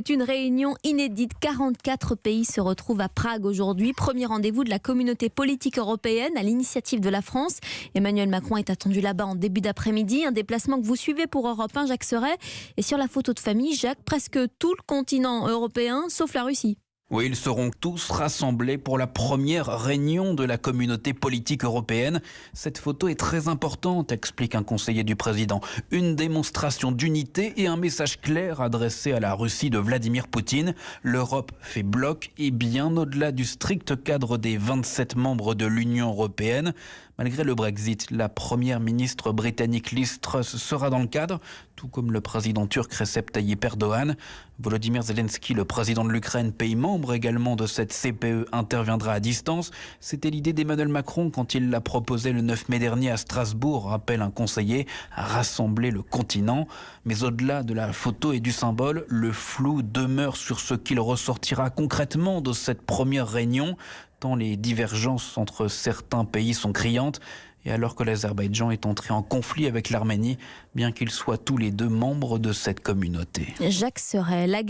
C'est une réunion inédite. 44 pays se retrouvent à Prague aujourd'hui. Premier rendez-vous de la communauté politique européenne à l'initiative de la France. Emmanuel Macron est attendu là-bas en début d'après-midi. Un déplacement que vous suivez pour Europe 1, Jacques Serret. Et sur la photo de famille, Jacques, presque tout le continent européen, sauf la Russie. Oui, ils seront tous rassemblés pour la première réunion de la communauté politique européenne. Cette photo est très importante, explique un conseiller du président. Une démonstration d'unité et un message clair adressé à la Russie de Vladimir Poutine. L'Europe fait bloc et bien au-delà du strict cadre des 27 membres de l'Union européenne. Malgré le Brexit, la première ministre britannique Liz Truss sera dans le cadre, tout comme le président turc Recep Tayyip Erdogan. Volodymyr Zelensky, le président de l'Ukraine, pays membre également de cette CPE, interviendra à distance. C'était l'idée d'Emmanuel Macron quand il l'a proposé le 9 mai dernier à Strasbourg, rappelle un conseiller, à rassembler le continent. Mais au-delà de la photo et du symbole, le flou demeure sur ce qu'il ressortira concrètement de cette première réunion, tant les divergences entre certains pays sont criantes. Et alors que l'Azerbaïdjan est entré en conflit avec l'Arménie, bien qu'ils soient tous les deux membres de cette communauté. Jacques Serret,